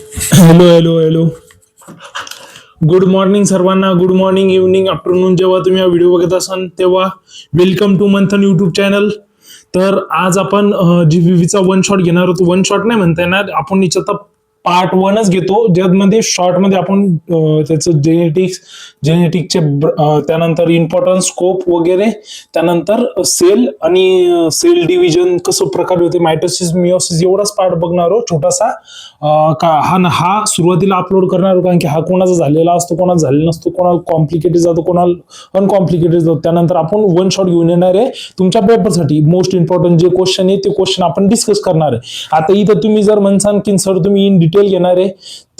Hello hello hello. Good morning सर्वांना. Good morning, evening, afternoon. जेव्हा तुम्ही हा व्हिडिओ बघत असाल तेव्हा welcome to Manthan YouTube channel. तर आज आपण जीबीबीचा वन शॉट घेणार होतो. वन शॉट नाही म्हणता येणार, आपण याच्यात पार्ट वनच घेतो, ज्यामध्ये शॉर्ट मध्ये आपण त्याचं जेनेटिक्सचे त्यानंतर इम्पॉर्टन्स, स्कोप वगैरे, त्यानंतर सेल आणि सेल डिव्हिजन कसं प्रकारे होते, मायटोसिस, मिओसिस, एवढाच पार्ट बघणार आहोत छोटासा. हा सुरुवातीला अपलोड करणार आहोत, कारण की हा कोणाचा झालेला असतो, कोणाचा झालेला नसतो, कोणाला कॉम्प्लिकेटेड जातो, कोणाला अनकॉम्प्लिकेटेड जातो. त्यानंतर आपण वन शॉट घेऊन येणार आहे तुमच्या पेपरसाठी. मोस्ट इम्पॉर्टंट जे क्वेश्चन आहे ते क्वेश्चन आपण डिस्कस करणार आहे. आता इथं तुम्ही जर म्हणसान की सर तुम्ही इन डिटेल घेणार आहे,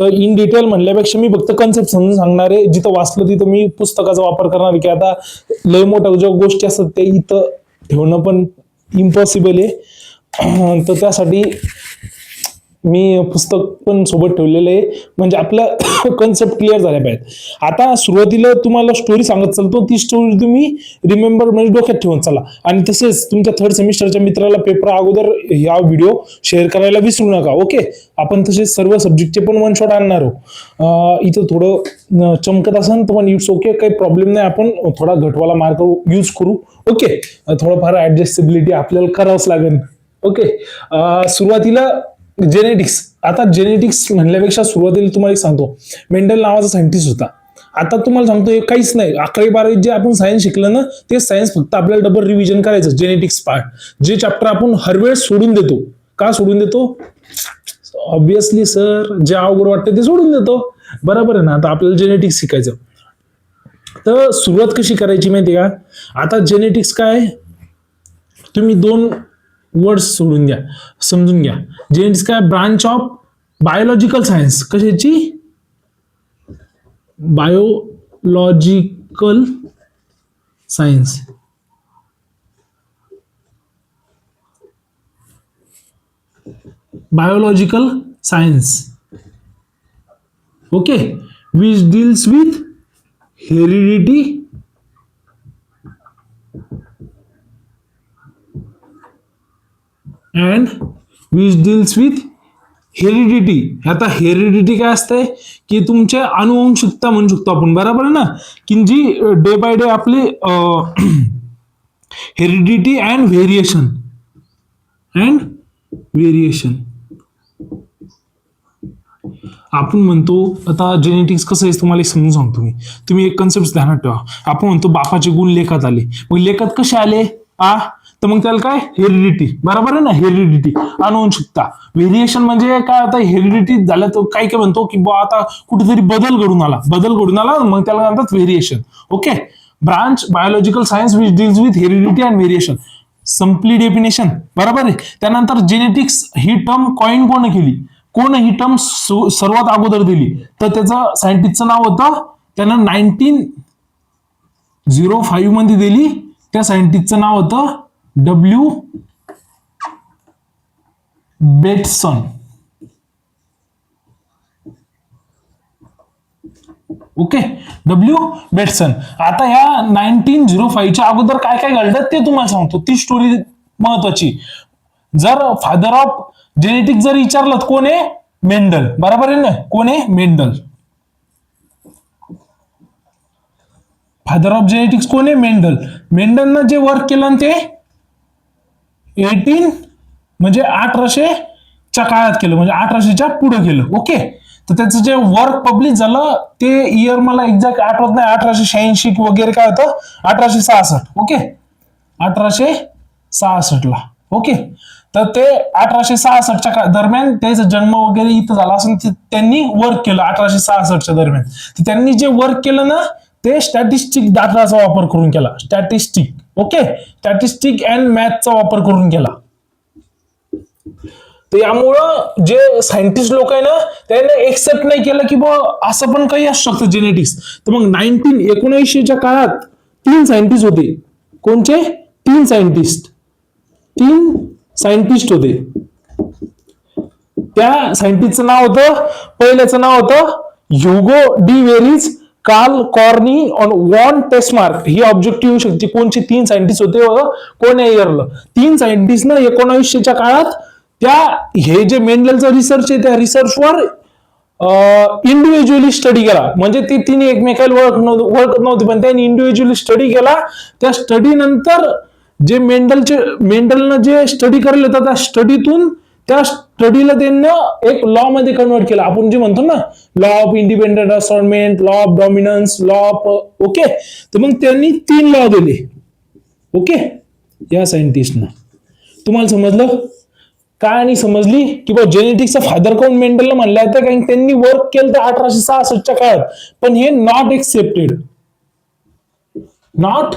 तर इन डिटेल म्हणल्यापेक्षा मी फक्त कन्सेप्ट समजून सांगणार आहे. जिथं वाचलं तिथं मी पुस्तकाचा वापर करणार आहे, की आता लय मोठ्या ज्या गोष्टी असतात ते इथं ठेवणं पण इम्पॉसिबल आहे. तर त्यासाठी मी पुस्तक पण सोबत ठेवलेलं आहे, म्हणजे आपलं कन्सेप्ट क्लिअर झाल्या पाहिजे. आता सुरुवातीला तुम्हाला स्टोरी सांगत चालतो, ती स्टोरी तुम्ही रिमेंबर म्हणजे डोक्यात ठेवून चला. आणि तसेच तुमच्या थर्ड सेमिस्टरच्या मित्राला पेपर अगोदर हा व्हिडिओ शेअर करायला विसरू नका. ओके. आपण तसेच सर्व सब्जेक्टचे पण वन शॉट आणणार आहोत. इथं थोडं चमकत असेल तर पण इट्स ओके, काही प्रॉब्लेम नाही. आपण थोडा घटवाला मार्क यूज करू. ओके. थोडंफार ऍडजस्टेबिलिटी आपल्याला करावंच लागेल. ओके. सुरुवातीला जेनेटिक्स. आता जेनेटिक्स म्हणल्यापेक्षा सुरुवातीला तुम्हाला एक सांगतो, मेंडल नावाचा सायंटिस्ट होता. आता तुम्हाला सांगतो हे काहीच नाही, 11वी-12वी जे आपण सायन्स शिकलं ना, ते सायन्स फक्त आपल्याला डबल रिव्हिजन करायचं. जेनेटिक्स पार्ट, जे चॅप्टर आपण हर वेळेस सोडून देतो. का सोडून देतो? ऑब्विसली सर, जे अवघड वाटतं ते सोडून देतो. बरोबर आहे ना. आता आपल्याला जेनेटिक्स शिकायचं, तर सुरुवात कशी करायची माहिती का? आता जेनेटिक्स काय, तुम्ही दोन वर्ड्स सोडून द्या, समजून घ्या. जेनेटिक्स काय? Branch of biological science. कशाची? Biological science. Biological science. Okay. Which deals with heredity and which deals with heredity. आता हेरिडिटी काय असते, की तुमचे अनुवंशिकता म्हणू शकतो आपण. बरोबर आहे ना, की जी डे बाय डे आपली हेरिडिटी अँड व्हेरिएशन आपण म्हणतो. आता जेनेटिक्स कसं आहे तुम्हाला समजून सांगतो मी. तुम्ही एक कन्सेप्ट ध्यानात ठेवा. आपण म्हणतो बापाचे गुण लेखात आले, मग लेखात कसे आले? तर मग त्याला काय? हेरिडिटी. बरोबर आहे ना. हेरिडिटी, अनुवंशिकता. व्हेरिएशन म्हणजे काय? आता हेरिडिटी झालं तर काय काय म्हणतो, की बा आता कुठेतरी बदल घडून आला, मग त्याला म्हणतात variation. Okay. Branch biological science which deals with heredity and variation. संपली डेफिनेशन. बरोबर आहे. त्यानंतर जेनेटिक्स ही टर्म कॉइन कोण केली? कोण ही टर्म सर्वात अगोदर दिली? तर त्याचं सायंटिस्टचं नाव होतं, त्यानं 1905 मध्ये दिली. त्या सायंटिस्टचं नाव होतं W Bateson. Okay. W Bateson. आता ह्या 1905च्या अगोदर काय काय घडलं ते तुम्हाला सांगतो. ती स्टोरी महत्वाची. जर फादर ऑफ जेनेटिक्स जर विचारलं, कोण आहे? मेंडल. बरोबर आहे ना. कोण आहे? मेंडल. फादर ऑफ जेनेटिक्स कोण आहे? मेंडल. मेंडलनं जे वर्क केलं ते 1800च्या काळात केलं, म्हणजे 1800च्या पुढे केलं. ओके. तर त्याचं जे वर्क पब्लिश झालं ते इयर मला एक्झॅक्ट आठवत नाही, 1886 वगैरे काय होतं, 1866. ओके. 1866 ला. ओके. तर ते 1866च्या दरम्यान त्याचा जन्म वगैरे इथं झाला असून त्यांनी वर्क केलं 1866च्या दरम्यान. तर त्यांनी जे वर्क केलं ना, ते स्टॅटिस्टिक डाटाचा वापर करून केला. स्टॅटिस्टिक. ओके. स्टॅटिस्टिक अँड मॅथचा वापर करून केला. तर यामुळं जे सायंटिस्ट लोक आहे ना, त्यांनी एक्सेप्ट नाही केलं की असं पण काही असू शकतं जेनेटिक्स. तर मग 1919च्या काळात 3 सायंटिस्ट होते. कोणचे? 3 सायंटिस्ट होते. त्या सायंटिस्टचं नाव होतं, पहिल्याचं नाव होतं Hugo de Vries, Carl Correns, von Tschermak. ही ऑब्जेक्टिव्ह येऊ शकते. कोणचे? 3 सायंटिस्ट होते. कोण आहे इयरला? 3 सायंटिस्ट ना 1900च्या काळात त्या हे जे मेंडलचं रिसर्च आहे त्या रिसर्चवर इंडिव्हिज्युअली स्टडी केला, म्हणजे ती तिने एकमेकाला ओळखत नव्हती, पण त्यांनी इंडिव्हिज्युअली स्टडी केला. त्या स्टडी नंतर जे मेंडलनं जे स्टडी करायला होता, त्या स्टडीतून त्या स्टडीला त्यांना एक लॉ मध्ये कन्वर्ट केला. आपण जे म्हणतो ना, law of independent assortment, law of dominance, law of okay. तर मग त्यांनी 3 लॉ दिले. ओके, या सायंटिस्टनं. तुम्हाला समजलं काय? आणि समजली की बा जेनेटिक्सचा फादर कोण मेंडलला म्हणलं जातं, कारण त्यांनी वर्क केलं तर 1866च्या काळात. पण हे not accepted, not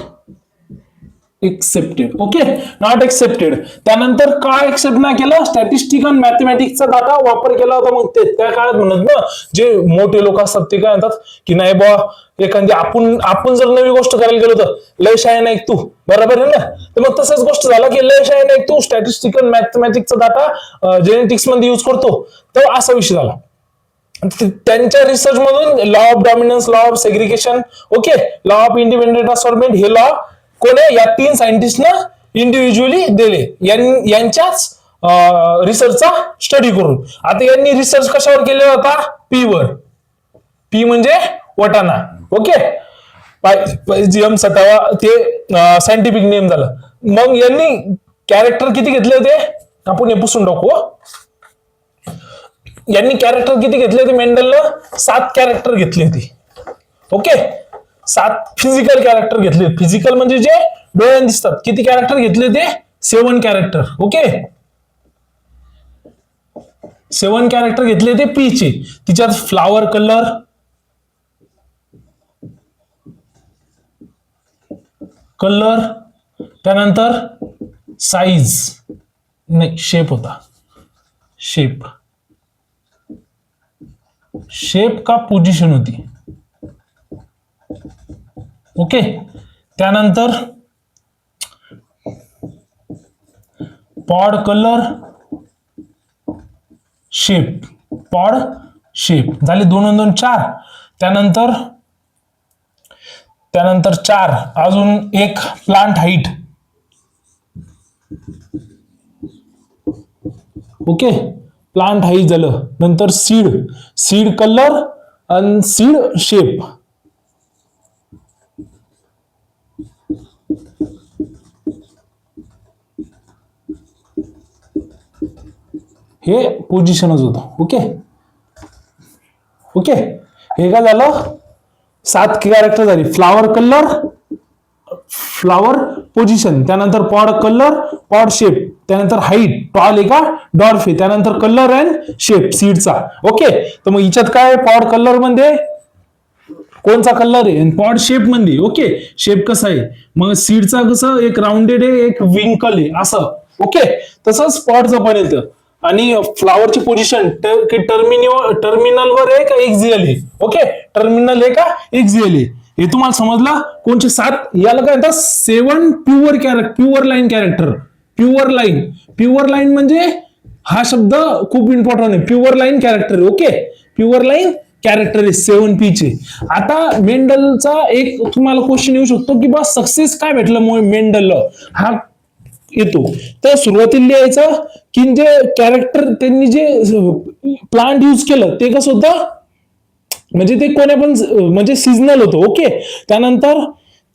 accepted. Okay, not accepted. त्यानंतर काय एक्सेप्ट नाही केलं? स्टॅटिस्टिकल मॅथमॅटिक्सचा डाटा वापर केला होता. मग ते त्या काळात म्हणत ना, जे मोठे लोक असतात ते काय म्हणतात की नाही बा, एखादी आपण जर नवी गोष्ट करायला गेलो तर लय शाळे नाही तू, बरोबर आहे ना. तर मग तसंच गोष्ट झाला की लय शाळे नाही तू स्टॅटिस्टिकल मॅथमॅटिक्सचा डाटा जेनेटिक्स मध्ये युज करतो, तर असा विषय झाला. त्यांच्या रिसर्च मधून law of dominance, law of segregation, okay, law of independent assortment, हे लॉ कोणी या 3 सायंटिस्टनं इंडिव्हिज्युअली दिले, यांच्याच रिसर्चचा स्टडी करून. आता यांनी रिसर्च कशावर केला होता? पी वर. पी म्हणजे वटाणा. ओके, पायझियम सटावा ते सायंटिफिक नेम झालं. मग यांनी कॅरेक्टर किती घेतले होते? आपण हे पुसून टाकू. यांनी कॅरेक्टर किती घेतले होते? मेंडलनं 7 कॅरेक्टर घेतले होते. ओके, 7 फिजिकल कॅरेक्टर घेतले. फिजिकल म्हणजे जे डोळ्याने दिसतात. किती कॅरेक्टर घेतले होते? 7 कॅरेक्टर. ओके, 7 कॅरेक्टर घेतले होते पी चे. तिच्यात फ्लावर कलर, त्यानंतर साईज नाही, शेप होता. शेप का पोझिशन होती. ओके, त्यानंतर pod colour, shape, pod shape झाले 2 आणि 2 4. त्यानंतर 4 अजून एक plant height. Okay, plant height झालं. नंतर सीड कलर आणि सीड शेप. हे पोझिशनच होतं. ओके, हे काय झालं? 7 कॅरेक्टर झाली. फ्लावर कलर, फ्लावर पोझिशन, त्यानंतर पॉड कलर, पॉड शेप, त्यानंतर हाईट, टॉल आहे का डॉर्फ आहे, त्यानंतर कलर अँड शेप सीडचा. ओके, तर मग हिच्यात काय? पॉड कलर मध्ये कोणचा कलर आहे आणि पॉड शेप मध्ये. ओके, शेप कसा आहे? मग सीडचा कसं एक राऊंडेड आहे, एक विंकल आहे असं. ओके, तसंच पॉडचं पण येतं. आणि फ्लावरची पोझिशन टर्मिनलवर आहे का एक्झियल आहे. ओके, टर्मिनल आहे का एक्झियल आहे, हे तुम्हाला समजलं. कोणचे 7? याला काय म्हणतात? 7 pure line character. Pure line म्हणजे हा शब्द खूप इम्पॉर्टंट आहे. Pure line character. Okay, pure line character आहे 7 पी चे. आता मेंडलचा एक तुम्हाला क्वेश्चन येऊ शकतो की बा सक्सेस काय भेटलं मेंडलला, हा येतो. तर सुरुवातीला लिहायचं की जे कॅरेक्टर त्यांनी जे प्लांट यूज केलं ते कसं होतं, म्हणजे ते कोण्या पण म्हणजे सीझनल होतं. ओके, त्यानंतर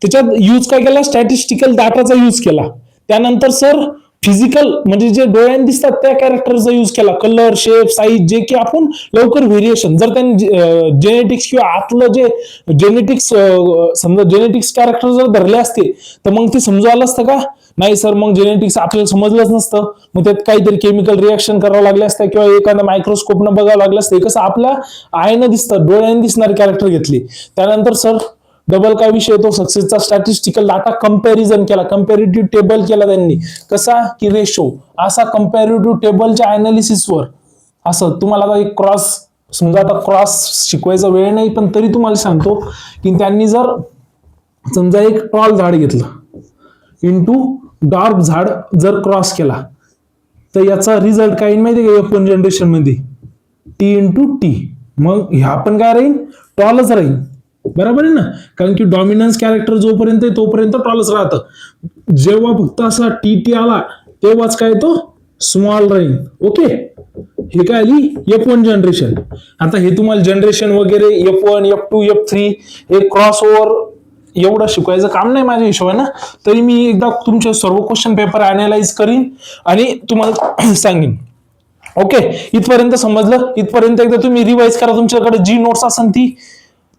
त्याच्यात यूज काय केला? स्टॅटिस्टिकल डाटाचा यूज केला. त्यानंतर सर फिजिकल म्हणजे जे डोळ्याने दिसतात त्या कॅरेक्टरचा यूज केला. कलर, शेप, साईज, जे की आपण लवकर व्हेरिएशन जर त्यांनी जेनेटिक्स किंवा आतलं जे जेनेटिक्स समजा जेनेटिक्स कॅरेक्टर जर धरले असते तर मग ते समजू आलं असतं का? नाही सर, मग जेनेटिक्स आपल्याला समजलंच नसतं. मग त्यात काहीतरी केमिकल रिएक्शन करावं लागले असतं किंवा एखाद्या मायक्रोस्कोपनं बघावं लागलं असतं. कसं आपल्या आयनं दिसतं, डोळ्याने दिसणारे कॅरेक्टर घेतले. त्यानंतर सर डबल काय विषय येतो? सक्सेसचा स्टॅटिस्टिकल डाटा कंपॅरिझन केला, कंपॅरेटिव्ह टेबल केला त्यांनी. कसा? की रेशो. असा कंपॅरेटिव्ह टेबलच्या अनालिसिसवर असं तुम्हाला आता एक क्रॉस, समजा आता क्रॉस शिकवायचा वेळ नाही पण तरी तुम्हाला सांगतो की त्यांनी जर समजा एक टॉल झाड घेतलं इंटू डार्क झाड जर क्रॉस केला तर याचा रिझल्ट काय माहिती का? F1 जनरेशन मध्ये टी इंटू टी. मग ह्या पण काय राहील? टॉलच राहील. बरोबर आहे ना, कारण की डॉमिनन्स कॅरेक्टर जोपर्यंत तोपर्यंत टॉलच राहतं. जेव्हा फक्त असा टी आला तेव्हाच काय तो स्मॉल रेन. ओके, हे काय आली F1 जनरेशन. आता हे तुम्हाला जनरेशन वगैरे F1 F2 F3 हे क्रॉस ओव्हर एवढं शिकवायचं काम नाही माझ्या हिशोबाने. तरी मी एकदा तुमचे सर्व क्वेश्चन पेपर अनालाइज करीन आणि तुम्हाला सांगेन. ओके, इथपर्यंत समजलं. इथपर्यंत एकदा तुम्ही रिवाइज करा, तुमच्याकडे जी नोट्स असेल ती.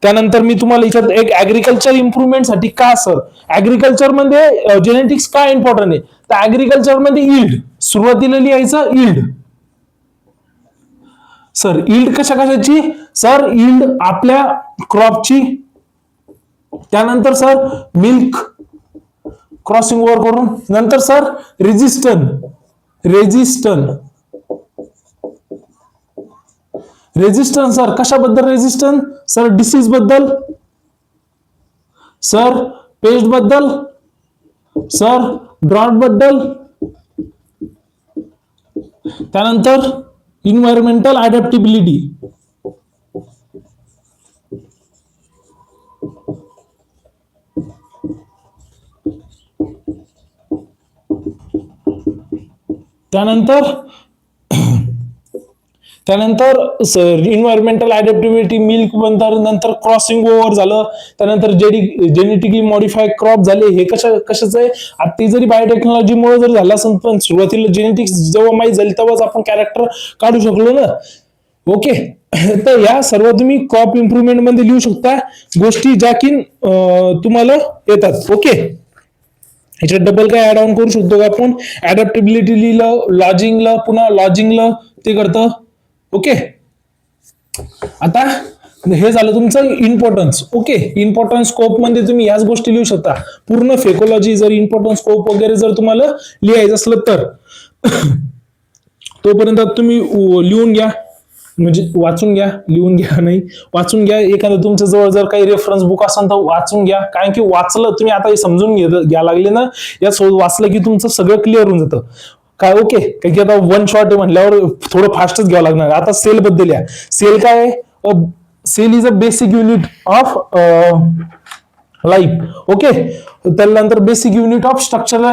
त्यानंतर मी तुम्हाला याच्यात एक ऍग्रिकल्चर इम्प्रुव्हमेंटसाठी का सर ऍग्रिकल्चर मध्ये जेनेटिक्स का इम्पॉर्टंट आहे, तर ऍग्रिकल्चर मध्ये यील्ड सुरुवातीला लिहायचं यील्ड. सर यील्ड कशाची, सर यील्ड आपल्या क्रॉपची. त्यानंतर सर मिल्क क्रॉसिंग ओव्हर करून. नंतर सर रेजिस्टन्स सर कशाबद्दल रेजिस्टन्स, सर डिसीज बद्दल, सर पेस्ट बद्दल, सर ड्रॉट बद्दल. त्यानंतर इन्व्हायरमेंटल अडॅप्टिबिलिटी. त्यानंतर इन्व्हायरमेंटल अडॅप्टिबिलिटी, मिल्क नंतर क्रॉसिंग ओव्हर झालं. त्यानंतर जेनेटिकली मॉडिफाईड क्रॉप झाले. हे कशाचं आहे, आता ते जरी बायोटेक्नॉलॉजीमुळे जर झालं असेल, पण सुरुवातीला जेनेटिक्स जेव्हा माहीत झाली तेव्हाच आपण कॅरेक्टर काढू शकलो ना. ओके, तर या सर्व तुम्ही क्रॉप इम्प्रुव्हमेंट मध्ये लिहू शकता गोष्टी ज्या की तुम्हाला येतात. ओके, ह्याच्यात डबल काय ऍड ऑन करू शकतो का आपण, अडॅप्टेबिलिटी लिहिलं, लॉजिंगला, पुन्हा लॉजिंगला ते करतं. ओके, आता हे झालं तुमचं इम्पॉर्टन्स. ओके, इम्पॉर्टन्स स्कोप मध्ये तुम्ही याच गोष्टी लिहू शकता. पूर्ण फेकोलॉजी जर इम्पॉर्टन्स स्कोप वगैरे जर तुम्हाला लिहायचं असलं तर तोपर्यंत तुम्ही लिहून घ्या, म्हणजे वाचून घ्या, लिहून घ्या नाही, वाचून घ्या. एखादं तुमच्या जवळ जर काही रेफरन्स बुक असेल तर वाचून घ्या. कारण की वाचलं तुम्ही आता हे समजून घ्या लागले ना, यासोबत वाचलं की तुमचं सगळं क्लिअर होऊन जातं. काय ओके, कारण की आता वन शॉट आहे म्हणल्यावर थोडं फास्टच घ्यावं लागणार. आता सेल बद्दल या. सेल काय आहे, cell is a basic unit of life. Okay, त्यानंतर basic unit of structural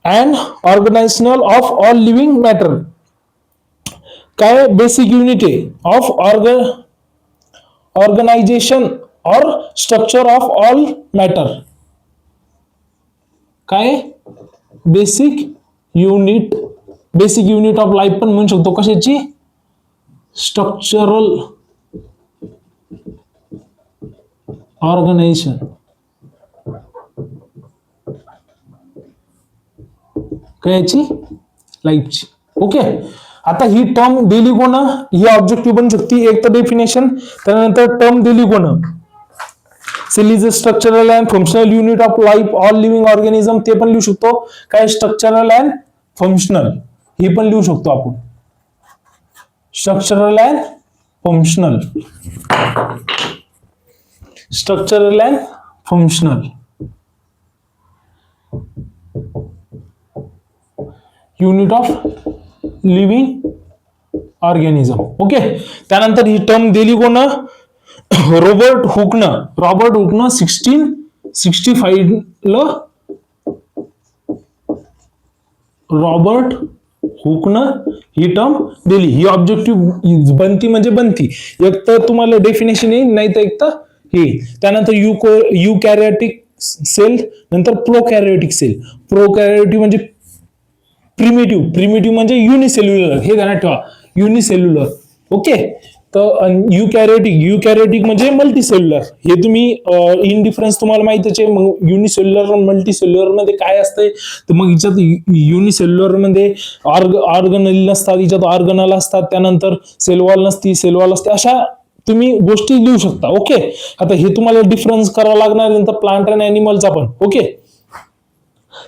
and organizational of all living matter. काय बेसिक युनिट आहे ऑफ ऑर्गनायझेशन और स्ट्रक्चर ऑफ ऑल मॅटर. काय बेसिक युनिट ऑफ लाईफ पण म्हणू शकतो. कशाची, स्ट्रक्चरल ऑर्गनायझेशन. कायची, लाईफची. ओके, आता ही टर्म दिली कोण, ही ऑब्जेक्टिव्ह बनू शकते. एक तर डेफिनेशन, त्यानंतर टर्म दिली कोण, cell is a structural and functional unit of life all living organism. ते पण लिहू शकतो. काय स्ट्रक्चरल अँड फंक्शनल हे पण लिहू शकतो आपण. Structural and functional, structural and functional unit of living organism. Okay, त्यानंतर ही टर्म दिली कोण, रॉबर्ट हुकनं 1665 ला रॉबर्ट हुकनं ही टर्म दिली. ही ऑब्जेक्टिव्ह बनती म्हणजे बनती. एक तर तुम्हाला डेफिनेशन येईल, नाही तर एक तर हे. त्यानंतर युकॅरियोटिक सेल, नंतर प्रोकॅरियोटिक सेल. प्रोकॅरियोटिक म्हणजे प्रिमिटिव्ह म्हणजे युनिसेल्युलर. हे ध्यानात ठेवा, युनिसेल्युलर. ओके, तर युकॅरियोटिक म्हणजे मल्टीसेल्युलर. हे तुम्ही इन डिफरन्स तुम्हाला माहितच आहे. मग युनिसेल्युलर आणि मल्टीसेल्युलर मध्ये काय असतंय, तर मग याच्यात युनिसेल्युलर मध्ये ऑर्गनल नसतात, याच्यात ऑर्गनल असतात. त्यानंतर सेलवॉल नसते, अशा तुम्ही गोष्टी लिहू शकता. ओके, आता हे तुम्हाला डिफरन्स करावं लागणार. नंतर प्लांट अँड अॅनिमलचा पण. ओके,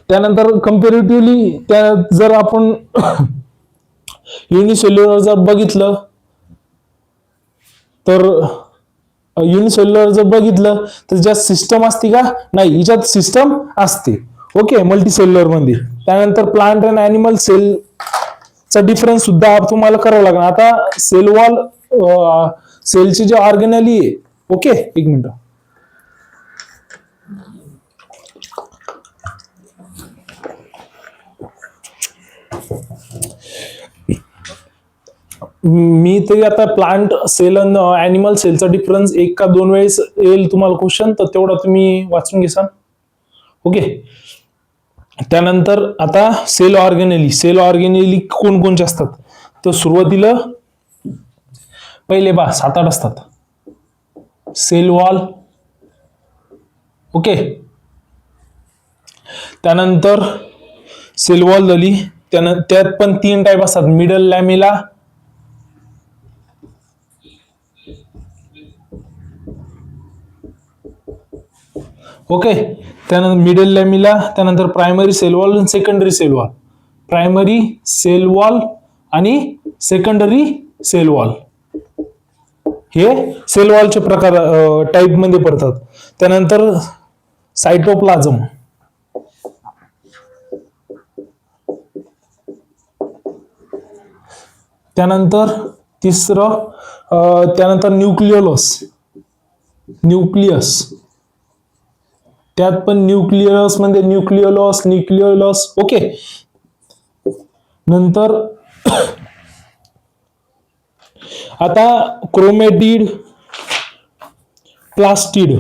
त्यानंतर कम्पॅरेटिव्हली जर आपण युनिसेल्युलर जर बघितलं तर ज्यात सिस्टम असते का, नाही, याच्यात सिस्टम असते. ओके, मल्टीसेल्युलर मध्ये. त्यानंतर प्लांट अँड अॅनिमल सेलचा डिफरन्स सुद्धा तुम्हाला करावं लागणार. आता सेलची जे ऑर्गॅनली आहे. ओके, एक मिनिट. मी तरी आता प्लांट सेल आणि ॲनिमल सेलचा डिफरन्स एक का दोन वेळेस येईल तुम्हाला क्वेश्चन, तर तेवढा तुम्ही वाचून घेसाल. ओके. त्यानंतर आता सेल ऑर्गेनेली. सेल ऑर्गेनेली कोणकोणचे असतात, तर सुरुवातीला पहिले 7-8 असतात. Cell wall. ओके. त्यानंतर सेल वॉल झाली. त्यात पण 3 टाईप असतात. मिडल लॅमिला, ओके, त्यानंतर मिडल लॅमिला, त्यानंतर प्रायमरी सेल वॉल आणि secondary cell wall. Primary cell wall आणि सेकंडरी सेल वॉल हे सेल वॉलचे प्रकार टाईप मध्ये पडतात. त्यानंतर सायटोप्लाझम. त्यानंतर तिसरं त्यानंतर न्यूक्लियोलस. न्यूक्लियस. त्यात पण न्यूक्लियस मध्ये न्यूक्लियोलस. ओके. नंतर आता क्रोमॅटिड, प्लास्टिड.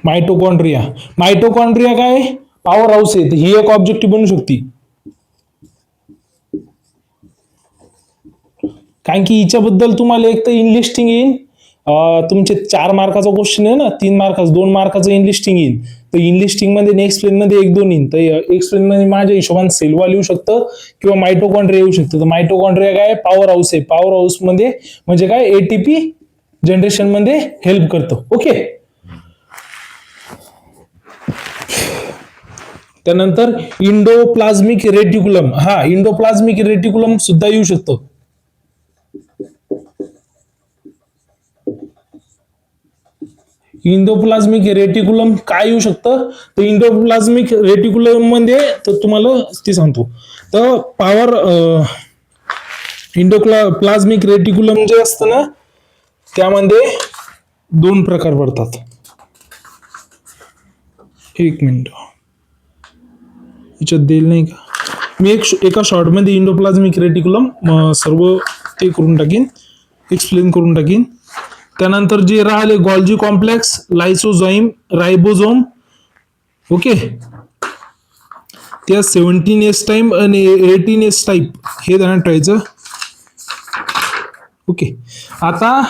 मायटोकॉन्ड्रिया. मायटोकॉन्ड्रिया काय पॉवर हाऊस आहे, ही एक ऑब्जेक्टिव्ह बनू शकते. कारण की हिच्याबद्दल तुम्हाला एक तर इनलिस्टिंग येईल, तुमचे 4 मार्काचा क्वेश्चन आहे ना, 3 मार्काचा 2 मार्काचं इनलिस्टिंग येईल. तर इनलिस्टिंग मध्ये एक्सप्लेन मध्ये 1-2 येईल. तर एक्सप्लेन मध्ये माझ्या हिशोबाने सेलवॉल येऊ शकतं किंवा मायटोकॉन्ड्रिया येऊ शकतं. तर मायटोकॉन्ड्रिया काय पॉवर हाऊस आहे. पॉवर हाऊस मध्ये म्हणजे काय एटीपी जनरेशन मध्ये हेल्प करतं. ओके. त्यानंतर इंडोप्लाझ्मिक रेटिक्युलम. इंडोप्लाझ्मिक रेटिक्युलम सुद्धा येऊ शकतो. इंडोप्लाझ्मिक रेटिक्युलम काय येऊ शकतं, तर इंडोप्लाझ्मिक रेटिक्युलम मध्ये तर तुम्हाला ते सांगतो. तर पॉवर इंडोप्लाझ्मिक रेटिक्युलम जे असतं ना, त्यामध्ये 2 प्रकार पडतात. एक मिनिट, याच्यात देईल नाही का, मी एका शॉर्टमध्ये इंडोप्लाझ्मिक रेटिक्युलम सर्व ते करून टाकीन, एक्सप्लेन करून टाकीन. त्यानंतर जे राहिले गॉल्जी कॉम्प्लेक्स, लायसोझाइम, रायबोझोम. ओके. त्या 17S टाइप आणि 18S टाइप हे ध्यानात ठेवायचं. ओके. आता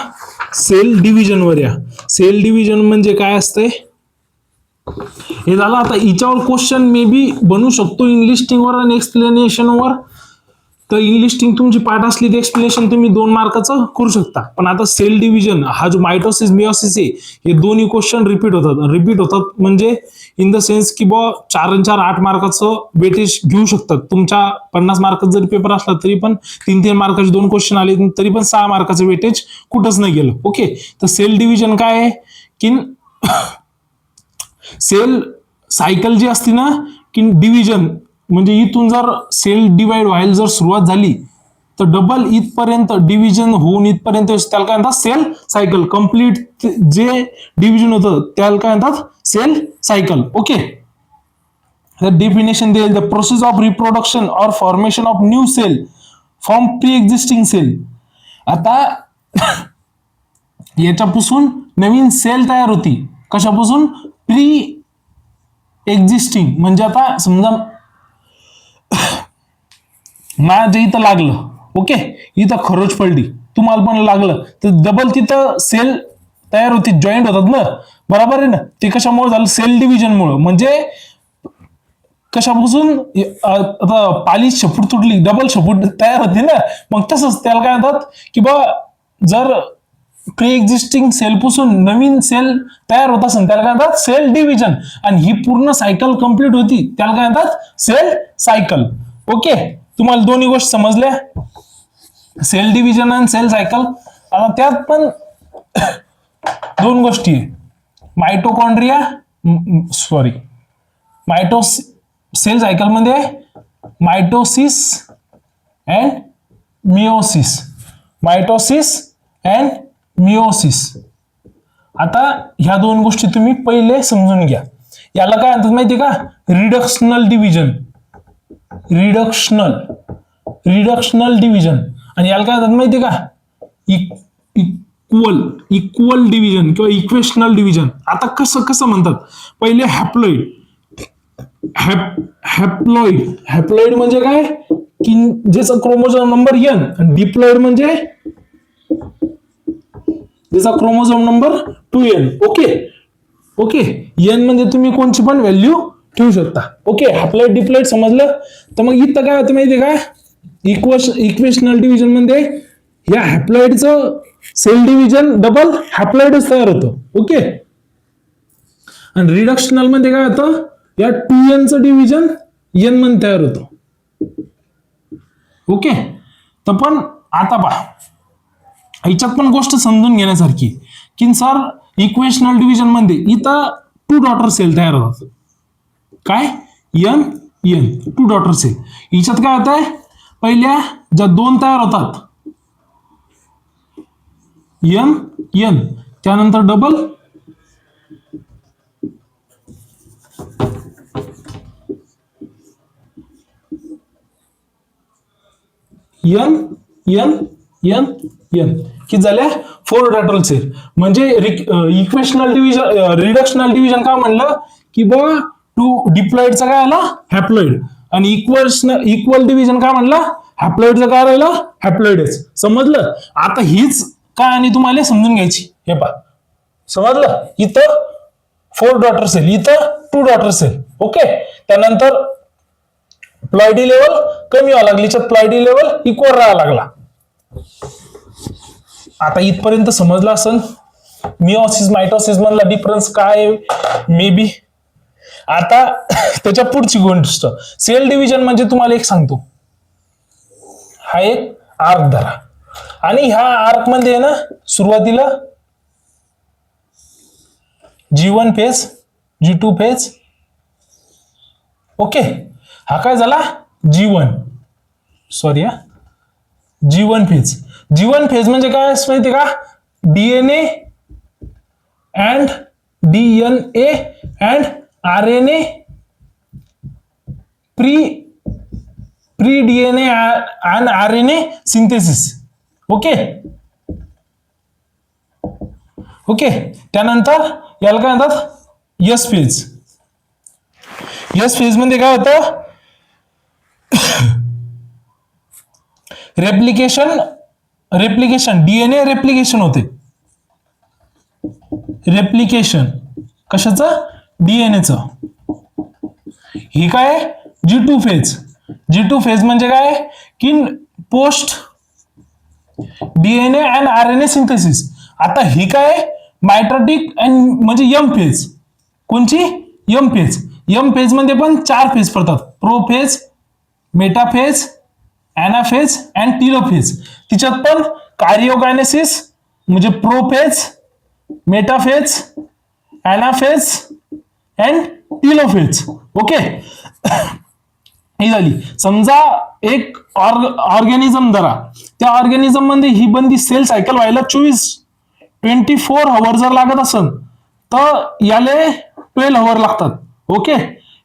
सेल डिव्हिजन वर या. सेल डिव्हिजन म्हणजे काय असतंय हे झालं. आता हिच्यावर क्वेश्चन मे बी बनू शकतो इंग्लिस्टिंग वर आणि एक्सप्लेनेशन वर. तर इंग्लिस्टिंग तुमची पाठ असली तर एक्सप्लेनेशन तुम्ही 2 मार्काचं करू शकता. पण आता सेल डिव्हिजन हा जो मायटोसिस मिओसिस आहे, हे दोन्ही क्वेश्चन रिपीट होतात म्हणजे इन द सेन्स की 4 आणि 4 8 मार्काचं वेटेज घेऊ शकतात. तुमच्या 50 मार्काचा जरी पेपर असला तरी पण 3-3 मार्काचे 2 क्वेश्चन आले तरी पण 6 मार्काचं वेटेज कुठंच नाही गेलं. ओके. तर सेल डिव्हिजन काय आहे की सेल सायकल जी असते ना, की डिव्हिजन म्हणजे इथून जर सेल डिवाइड व्हायला जर सुरुवात झाली तर डबल इथपर्यंत डिव्हिजन होऊन इथपर्यंत त्याला काय म्हणतात सेल सायकल. कंप्लीट जे डिव्हिजन होतं त्याला काय म्हणतात सेल सायकल. ओके. डेफिनेशन देईल, द प्रोसेस ऑफ रिप्रोडक्शन और formation of new cell from pre existing cell. आता याच्यापासून नवीन सेल तयार होती. कशापासून? Pre existing. म्हणजे आता समजा माझ्या इथं लागलं, ओके, इथं खरोच पडली, तुम्हाला पण लागलं, तर डबल तिथं सेल तयार होती, जॉईंट होतात ना, बरोबर आहे ना. ते कशामुळे झालं? सेल डिव्हिजन मुळे. म्हणजे कशापासून? आता पालिश छपूट तुटली, डबल छपूट तयार होती ना. मग तसंच त्याला काय म्हणतात की जर प्री एक्झिस्टिंग सेल पासून नवीन सेल तयार होत असेल त्याला काय म्हणतात सेल डिव्हिजन. आणि ही पूर्ण सायकल कंप्लीट होती त्याला काय म्हणतात सेल सायकल. ओके. तुम्हाला दोन्ही गोष्टी समजल्या, सेल डिव्हिजन आणि सेल सायकल. आता त्यात पण 2 गोष्टी आहे, मायटोकॉन्ड्रिया सेल सायकल मध्ये mitosis and meiosis. Mitosis and meiosis. आता ह्या दोन गोष्टी तुम्ही पहिले समजून घ्या. याला काय म्हणतात माहितीये का? Reductional division. Reductional division. आणि याला काय म्हणतात माहितीये का? इक्वल डिव्हिजन किंवा इक्वेशनल डिव्हिजन. आता कसं म्हणतात? पहिले हॅप्लॉइड. हॅप्लॉइड म्हणजे काय? की ज्याचा क्रोमोझोम नंबर n, आणि डिप्लॉइड म्हणजे ज्याचा chromosome number 2n. Okay n म्हणजे तुम्ही कोणची पण व्हॅल्यू ठेवू शकता. ओके, हॅप्लॉइड डिप्लॉइड समजलं. तर मग इथं काय होतं माहितीये का? इक्वेशनल डिव्हिजन म्हणजे या हॅप्लॉइडचं सेल डिव्हिजन डबल हॅप्लॉइडच तयार होतं. ओके, आणि रिडक्शनल मध्ये काय होतं? या 2n चं डिव्हिजन n मध्ये तयार होतं. ओके, तर पण आता पहा, ह्याच्यात पण गोष्ट समजून घेण्यासारखी, की सर इक्वेशनल डिव्हिजन मध्ये इथं 2 डॉटर सेल तयार होतात. काय? n 2 daughter sale. हिच्यात काय होत आहे? पहिल्या ज्या 2 तयार होतात n, त्यानंतर डबल n किती झाल्या? 4 डॉटर सेल. म्हणजे इक्वेशनल डिव्हिजन, रिडक्शनल डिव्हिजन काय म्हणलं? की बघा, 2 डिप्लॉइडचा काय आला? हॅप्लॉइड. आणि इक्वल डिव्हिजन काय म्हणलं? हॅप्लॉइडचं काय राहिलं? हॅप्लॉइडच. समजलं? आता हीच काय आणि तुम्हाला समजून घ्यायची. हे पहा, समजलं? इथं 4 डॉटर सेल, इथं 2 डॉटर सेल. ओके, त्यानंतर प्लॉइडी लेवल कमी व्हायला लागली, प्लॉइडी लेवल इक्वल राहायला लागला. आता इथपर्यंत समजलं असेल मिओसिस मायटोसिस मधला डिफरन्स काय? May be. आता त्याच्या पुढची गोष्ट, सेल डिव्हिजन म्हणजे तुम्हाला एक सांगतो, हा एक आर्क धरा, आणि ह्या आर्क मध्ये ना सुरुवातीला G1 phase, G2 phase. Okay, हा काय झाला? G1 phase. G1 फेज म्हणजे काय माहिती का? DNA and DNA and RNA pre DNA and RNA synthesis. Okay, त्यानंतर याला काय म्हणतात? S phase. S फेज मध्ये काय होतं? रेप्लिकेशन डीएनए रेप्लिकेशन होते. रेप्लिकेशन कशाचं? डीएनएचं. ही काय? G2 phase. G2 फेज म्हणजे काय? की post DNA and RNA synthesis. आता ही काय? मायटोटिक अँड म्हणजे एम फेज. कोणची? M phase. एम फेज मध्ये पण 4 फेज पडतात: prophase, metaphase, anaphase and telophase. तिच्यात पण कार्योगायनेसिस म्हणजे prophase, metaphase, anaphase and telophase. Okay, ही झाली. समजा एक ऑर्गॅनिझम धरा, त्या ऑर्गॅनिझम मध्ये ही बंदी सेल सायकल व्हायला 24 आवर जर लागत असेल तर याले 12 आवर लागतात. ओके,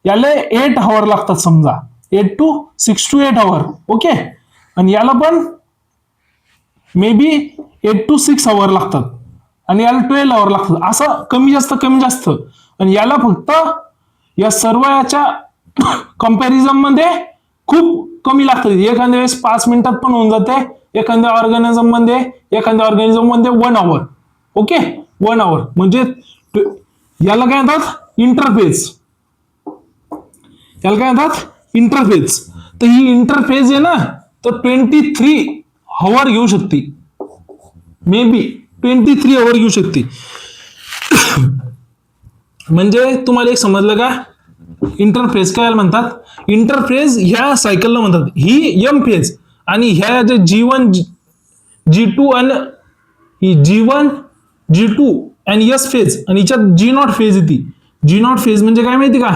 याले 8 आवर लागतात. समजा 6 to 8 आवर. ओके, आणि याला पण मे बी 8 to 6 आवर लागतात, आणि याला 12 आवर लागतात. असं कमी जास्त. आणि याला फक्त या सर्व याच्या कंपॅरिझन मध्ये खूप कमी लागतात. एखाद्या वेळेस 5 मिनिटात पण होऊन जाते, एखाद्या ऑर्गॅनिझम मध्ये 1 आवर. ओके, 1 आवर. म्हणजे याला काय म्हणतात? इंटरफेज. तर ही इंटरफेज आहे ना, तर 23 आवर घेऊ शकते. मे बी 23 आवर घेऊ शकते. म्हणजे तुम्हाला एक समजलं का? इंटरफेज काय म्हणतात? इंटरफेज ह्या सायकलला म्हणतात. ही एम फेज, आणि ह्या जे G1 G2 आणि G2 आणि S फेज, आणि याच्यात G0 फेज येते. G0 फेज म्हणजे काय माहिती का?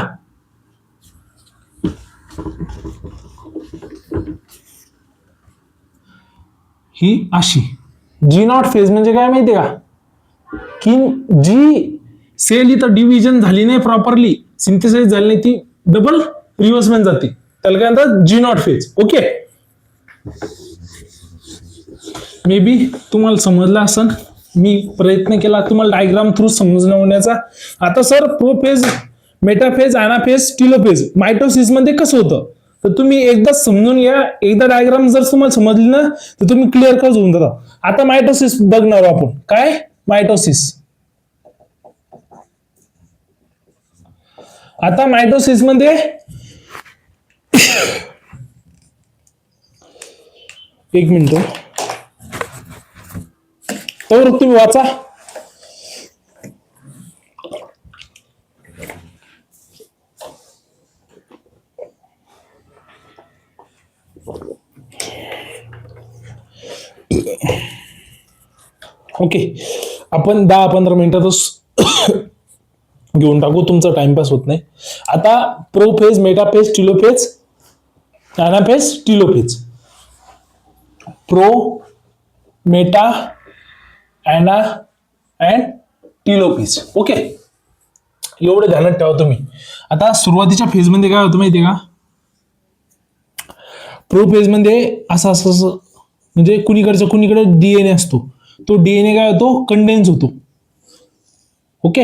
ही अशी G0 फेज म्हणजे काय माहिती का? की जी सेल इथं डिव्हिजन झाली नाही प्रॉपरली, सिंथेसाइज झाली नाही, ती डबल रिव्हर्स मध्ये जाते, त्याला काय म्हणतात G naught phase. Okay, may be तुम्हाला समजलं असेल, मी प्रयत्न केला तुम्हाला डायग्राम थ्रू समजवण्याचा. आता sir prophase, metaphase, anaphase, telophase mitosis मध्ये कसं होतं, तर तुम्ही एकदा समजून घ्या. एकदा डायग्राम जर तुम्हाला समजली ना तर तुम्ही क्लिअर कच होऊन जाता. आता मायटोसिस बघणार आपण. काय मायटोसिस? आता मायटोसिस मध्ये एक मिनिट तर तुम्ही वाचा. ओके, आपण 10-15 मिनिटातच घेऊन टाकू, तुमचा टाइमपास होत नाही. आता prophase, metaphase, telophase, anaphase, telophase. Pro, meta, ana and telophase. Okay, एवढे ध्यानात ठेवा तुम्ही. आता सुरुवातीच्या फेज मध्ये काय होतं माहितीये का, प्रो फेज मध्ये असं असं असं म्हणजे कुणीकडे डीएनए असतो, तो डीएनए काय होतो, कंडेन्स होतो. ओके,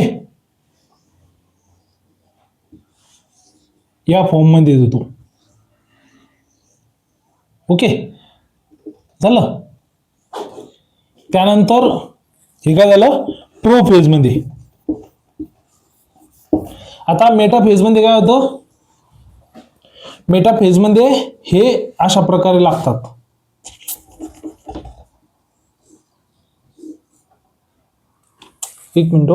या फॉर्म मध्ये येतो. ओके, झालं. त्यानंतर हे काय झालं, प्रो फेज मध्ये. आता मेटा फेज मध्ये काय होतं, मेटा फेज मध्ये हे अशा प्रकारे लागतात. एक मिनिट,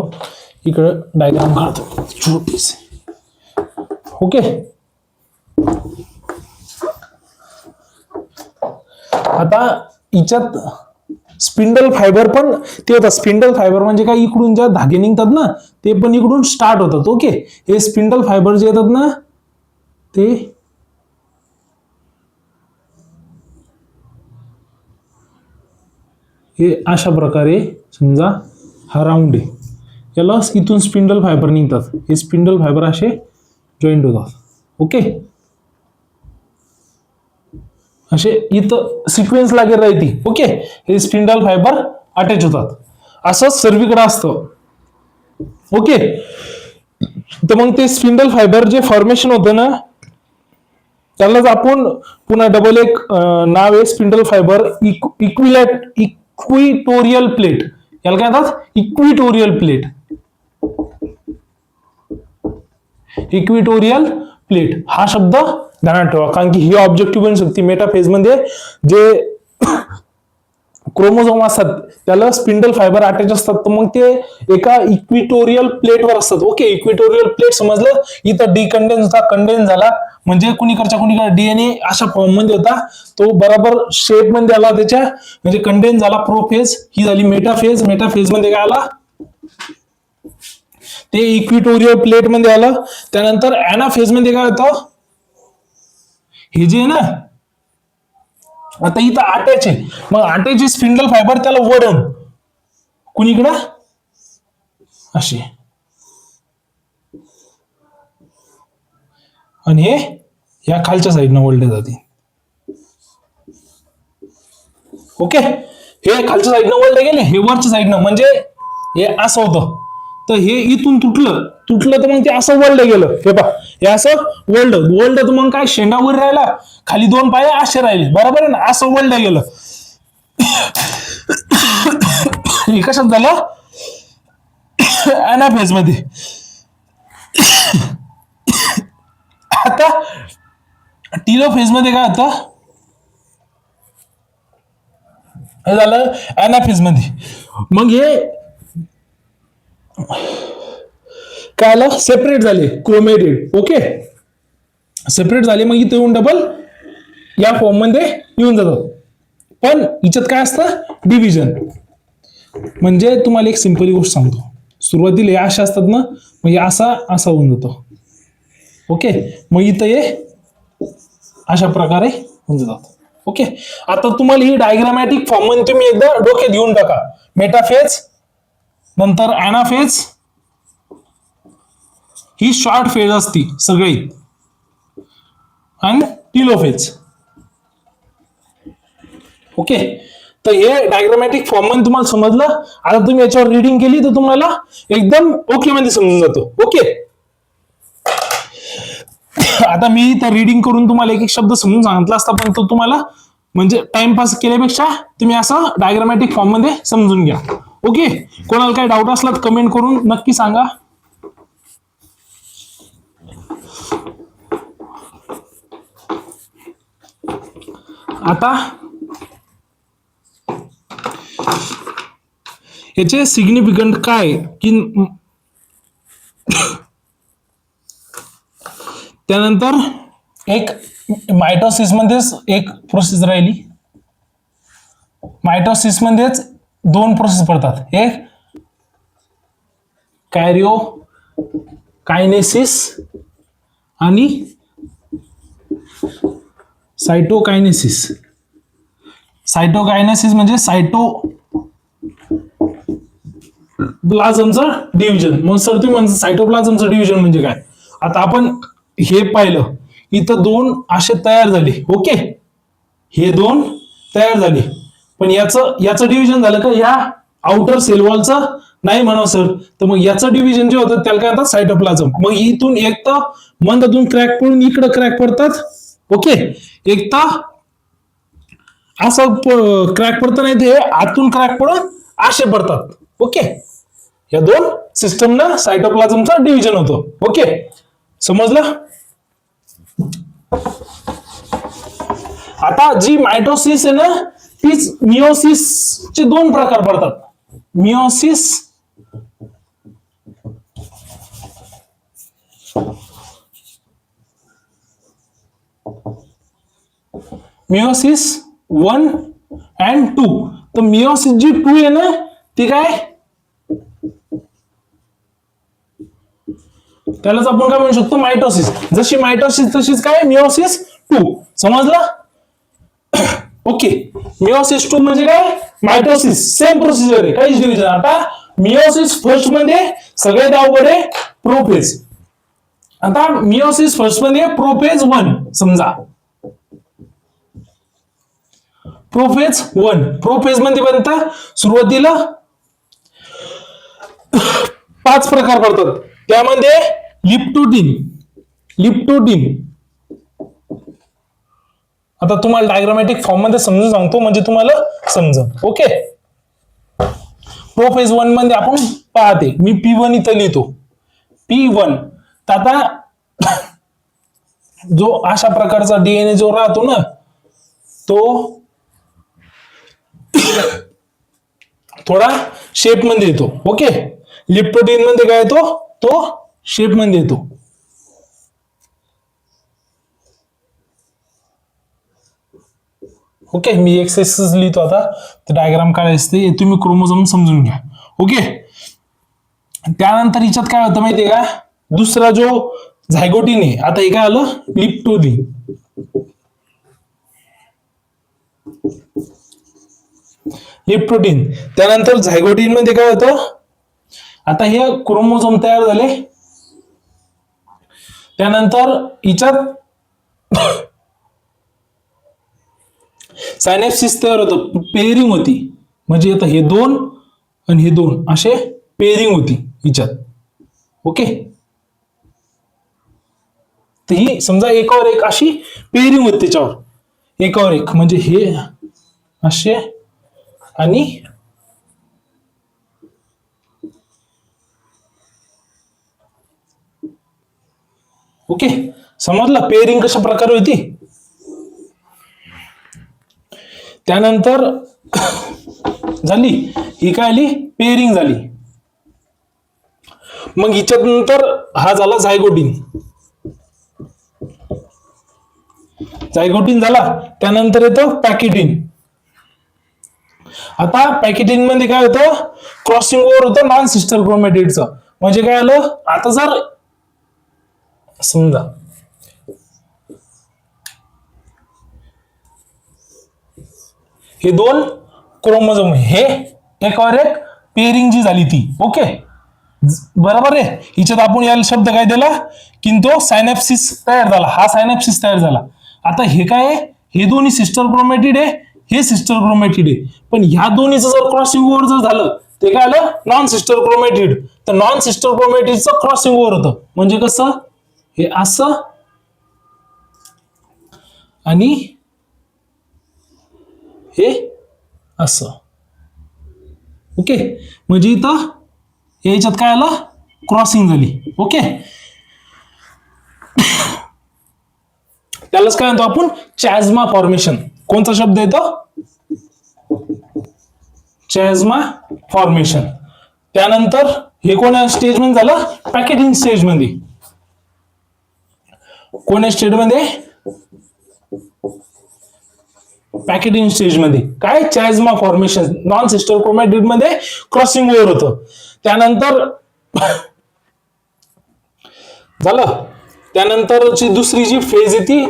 इकडे डायग्राम काढतो छोटीस. ओके, आता हिच्यात स्पिंडल फायबर पण ते होतात. स्पिंडल फायबर म्हणजे काय, इकडून ज्या धागे निघतात ना ते पण इकडून स्टार्ट होतात. ओके, हे स्पिंडल फायबर जे येतात ना ते हे अशा प्रकारे, समजा हा राऊंड आहे, याला इथून स्पिंडल फायबर निघतात. हे स्पिंडल फायबर असे जॉईंट होतात. ओके, असे इथं सिक्वेन्स लागेल राहती. ओके, हे स्पिंडल फायबर अटॅच होतात. असं सर्वीकडे असतं. ओके, तर मग ते स्पिंडल फायबर जे फॉर्मेशन होतं ना त्यालाच आपण पुन्हा डबल एक नाव आहे स्पिंडल फायबर इक्विटोरियल प्लेट. याला काय म्हणतात, इक्विटोरियल प्लेट. इक्विटोरियल प्लेट हा शब्द ध्यानात ठेवा, कारण की ही ऑब्जेक्टिव्ह बनू शकते. मेटाफेज मध्ये जे क्रोमोझोम असतात त्याला स्पिंडल फायबर अटॅच असतात, तर मग ते एका इक्विटोरियल प्लेटवर असतात. ओके, इक्विटोरियल प्लेट समजलं. इथं डिकंडेन्स होता, कंडेन्स झाला, म्हणजे कुणीकडे डीएनए अशा फॉर्म मध्ये होता, तो बरोबर शेप मध्ये आला त्याच्या, म्हणजे कंडेन्स झाला. प्रोफेज ही झाली मेटाफेज. मेटाफेज मध्ये काय आला, ते इक्विटोरियल प्लेट मध्ये आलं. त्यानंतर अॅनाफेज मध्ये काय होतं, हे जे आहे ना आता इथं अटॅच आहे, मग अटॅच स्पिंडल फायबर त्याला वळून कुणीकडं अशी, आणि हे या खालच्या साईडनं वळले जाते. ओके, हे खालच्या साईडनं वळले गेले, हे वरच्या साईडनं, म्हणजे हे असं होतं. तर हे इथून तुटलं तर मग ते असं वळलं गेलं. हे पहा, हे असं वळलं तर मग काय, शेंडा वर राहिला, खाली दोन पाय असे राहिले, बरोबर आहे ना, असं वळलं गेलं. हे कशात झालं, अॅनाफेज मध्ये. आता टिलोफेज मध्ये काय होतं, हे झालं अॅनाफेज मध्ये. मग हे काय आलं, सेपरेट झाले, क्रोमॅटिड. ओके, सेपरेट झाले, मग इथे येऊन डबल या फॉर्म मध्ये येऊन जातात. पण हिच्यात काय असतं, डिव्हिजन. म्हणजे तुम्हाला एक सिंपल गोष्ट सांगतो, सुरुवातीला हे अशा असतात ना, मग हे असा होऊन जातो. ओके, मग इथं हे अशा प्रकारे होऊन जातात. ओके, आता तुम्हाला ही डायग्रामॅटिक फॉर्म मध्ये तुम्ही एकदा डोक्यात घेऊन टाका. मेटाफेज, नंतर ॲनाफेज ही शॉर्ट फेज असती सगळी, आणि टिलोफेज. ओके, तर हे डायग्रामॅटिक फॉर्म मध्ये तुम्हाला समजलं. आता तुम्ही याच्यावर रीडिंग केली तर तुम्हाला एकदम ओके मध्ये समजून जातो. ओके, आता मी तर रीडिंग करून तुम्हाला एक एक शब्द समजून सांगितला असता, पण तो तुम्हाला म्हणजे टाइमपास केल्यापेक्षा तुम्ही असं डायग्रामॅटिक फॉर्म मध्ये समजून घ्या. ओके, कोणाला काही डाऊट असला तर कमेंट करून नक्की सांगा. आता याचे सिग्निफिकंट काय की त्यानंतर एक मायटोसिस मध्येच एक प्रोसेस राहिली. मायटोसिस मध्येच दोन प्रोसेस पडतात, एक कॅरिओ कायनेसिस आणि सायटोकायनेसिस. सायटोकायनेसिस म्हणजे सायटोप्लाझमचं डिव्हिजन. मग सर तुम्ही म्हणता सायटोप्लाझमचं डिव्हिजन म्हणजे काय? आता आपण हे पाहिलं, इथं दोन असे तयार झाले. ओके, हे दोन तयार झाले, पण याचं डिव्हिजन झालं का या आउटर सेल वॉलचं? नाही म्हणावं सर. तर मग याचं डिव्हिजन जे होतं त्याला काय म्हणतात? सायटोप्लाझम. मग इथून एक तर मधातून क्रॅक पडून इकडे क्रॅक पडतात. ओके, एक तर असं क्रॅक पडतं, नाही ते आतून क्रॅक पडून असे पडतात. ओके, या दोन सिस्टमनं सायटोप्लाझमचं डिव्हिजन होतं. ओके, समजलं? आता जी मायटोसिस आहे ना, तीच मिओसिसचे दोन प्रकार पडतात. Meiosis meiosis 1 and 2. तर मिओसिस जी 2 आहे ना, ती काय, त्यालाच आपण काय म्हणू शकतो? मायटोसिस. जशी मायटोसिस तशीच काय मिओसिस 2. समजलं? ओके, मिओसिस 2 म्हणजे काय? मायटोसिस सेम प्रोसिजर आहे, काहीच डिव्हिजन. आता मिओसिस फर्स्ट मध्ये सगळ्यात अवघड आहे प्रोफेज. आता मिओसिस फर्स्ट मध्ये प्रोफेज 1 समजा. प्रोफेज 1, प्रोफेज मध्ये बनतं सुरुवातीला 5 प्रकार पडतात. त्यामध्ये लिप्टोटिन. आता तुम्हाला डायग्रामॅटिक फॉर्म मध्ये समजून सांगतो म्हणजे तुम्हाला समजेल. ओके, प्रोफेज 1 मध्ये आपण पाहते, मी P1 इथं लिहितो. P1 तर आता जो अशा प्रकारचा डीएनए जो राहतो ना, तो थोडा शेप मध्ये येतो. ओके, लिप्टोटिन मध्ये काय येतो? तो शेप मध्ये येतो. ओके, मी एक्सरसाइज लिहितो आता. तर डायग्राम काय असते तुम्ही क्रोमोझोम समजून घ्या. ओके, त्यानंतर हिच्यात काय होतं माहितीये का? दुसरा जो झायगोटिन आहे, आता हे काय आलं? लिप्टोटिन. त्यानंतर झायगोटिन मध्ये काय होतं? आता हे क्रोमोझोम तयार झाले. त्यानंतर हिच्यात सायनेप्सिस तयार होतं, पेअरिंग होती. म्हणजे आता हे दोन आणि हे दोन असे पेअरिंग होती हिच्यात. ओके, तर ही समजा एकावर एक अशी पेअरिंग होती त्याच्यावर, एकावर एक. म्हणजे हे असे आणि ओके, समजलं पेअरिंग कशा प्रकारे होती? त्यानंतर झाली ही काय आली? पेअरिंग झाली. मग हिच्यात नंतर हा झाला झायगोटिन. झाला. त्यानंतर येतं पॅकेटिन. आता पॅकेटिन मध्ये काय होतं? क्रॉसिंग ओव्हर होतं नॉन सिस्टर क्रोमॅटिडचं. म्हणजे काय आलं? आता जर समजा हे दोन क्रोमोझोम, हे एकावर एक पेरिंग जी झाली ती. ओके, बरोबर आहे. हिच्यात आपण याला शब्द काय दिला की तो सायनॅप्सिस तयार झाला. हा सायनॅप्सिस तयार झाला. आता हे काय आहे, हे दोन्ही सिस्टर क्रोमॅटिड आहे, हे सिस्टर क्रोमॅटिड आहे. पण ह्या दोन्हीचं जर क्रॉसिंग ओव्हर जर झालं ते काय आलं, नॉन सिस्टर क्रोमॅटिड. तर नॉन सिस्टर क्रोमॅटिडचं क्रॉसिंग ओव्हर होतं. म्हणजे कसं, हे असं आणि हे असं. ओके, म्हणजे इथं याच्यात काय आलं, क्रॉसिंग झाली. ओके, त्यालाच काय म्हणतो आपण, चॅझ्मा फॉर्मेशन. कोणता शब्द येतो, चॅझ्मा फॉर्मेशन. त्यानंतर हे कोणत्या स्टेज मध्ये झालं, पॅकेजिंग स्टेज मध्ये. कोणत्या स्टेज मध्ये, पॅकेजिंग स्टेज मध्ये काय, चॅझ्मा फॉर्मेशन. नॉन सिस्टर क्रोमॅटिड मध्ये क्रॉसिंग ओव्हर होतं. त्यानंतर झालं. त्यानंतरची दुसरी जी फेज येते,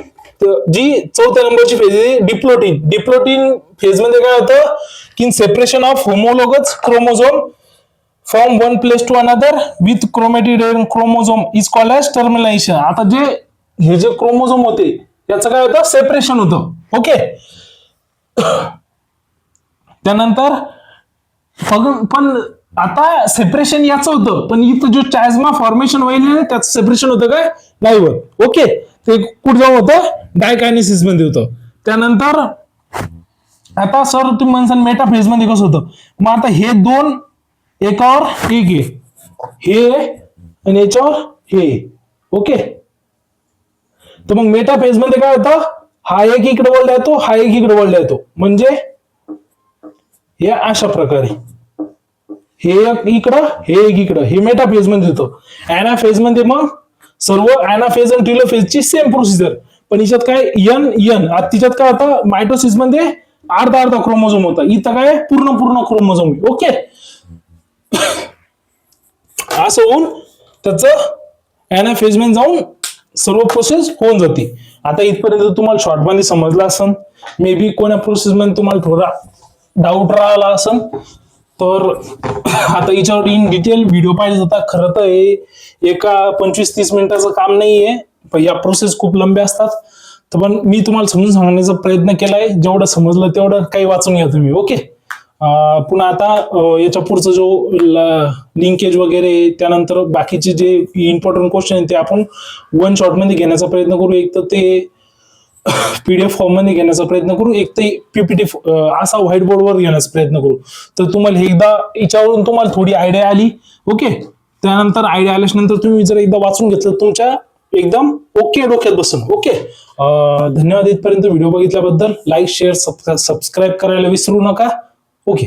जी चौथ्या नंबरची फेज आहे, डिप्लोटिन. डिप्लोटिन फेज मध्ये काय होतं की separation of homologous chromosome from one place to another with chromatid chromosome is called as termination. आता हे जे क्रोमोझोम होते याचं काय होतं, सेपरेशन होतं. ओके, त्यानंतर पण आता सेपरेशन याचं होतं, पण इथं जो चॅझ्मा फॉर्मेशन व्हायला त्याचं सेपरेशन होतं काय, नाही होत. ओके, ते कुठं जाऊन होतं, डायकायनेसिस मध्ये होतं. त्यानंतर आता सर तुम्ही म्हणसान मेटाफेज मध्ये कसं होतं, मग आता हे दोन एकावर एक आहे, हे आणि याच्यावर हे. ओके, तर मग मेटाफेज मध्ये काय होतं, हा एक इकडे वळला येतो, हा एक इकडे वळला येतो. म्हणजे हे अशा प्रकारे, हे एक इकडं, हे एक इकडं, हे मेटाफेज मध्ये होतं. अॅनाफेज मध्ये मग सर्व अॅनाफेज आणि टेलोफेजची सेम प्रोसिजर, पण याच्यात काय एन तिच्यात काय होतं, मायटोसिस मध्ये अर्धा अर्धा क्रोमोझोम होता, इथं काय पूर्ण क्रोमोझोम. ओके, असं होऊन त्याचं अॅनाफेज मध्ये जाऊन सर्व प्रोसेस होऊन जाते. आता इथपर्यंत तुम्हाला शॉर्ट मध्ये समजलं असेल. मे बी कोणा प्रोसेस मध्ये तुम्हाला थोडा डाऊट राहिला असेल, तर आता याच्यावर इन डिटेल व्हिडिओ पाहिजे होता. खरं तर हे एका 25-30 मिनिटाचं काम नाहीये, पण या प्रोसेस खूप लंब्या असतात. तर पण मी तुम्हाला समजून सांगण्याचा प्रयत्न केलाय. जेवढं समजलं तेवढं काही वाचून घ्या तुम्ही. ओके, पुन्हा आता याच्या पुढचं जो लिंकेज वगैरे, त्यानंतर बाकीचे जे इम्पॉर्टंट क्वेश्चन आहेत ते आपण वन शॉट मध्ये घेण्याचा प्रयत्न करू. एक तर ते पीडीएफ फॉर्म मध्ये घेण्याचा प्रयत्न करू, एक तर पीपीटी असा व्हाईट बोर्डवर घेण्याचा प्रयत्न करू. तर तुम्हाला एकदा याच्यावरून तुम्हाला थोडी आयडिया आली. ओके, त्यानंतर आयडिया आल्याच्या नंतर तुम्ही जर एकदा वाचून घेतलं, तुमच्या एकदम ओके डोक्यात बसून. ओके, धन्यवाद इथपर्यंत व्हिडिओ बघितल्याबद्दल. लाईक, शेअर, सबस्क्राईब करायला विसरू नका. ओके.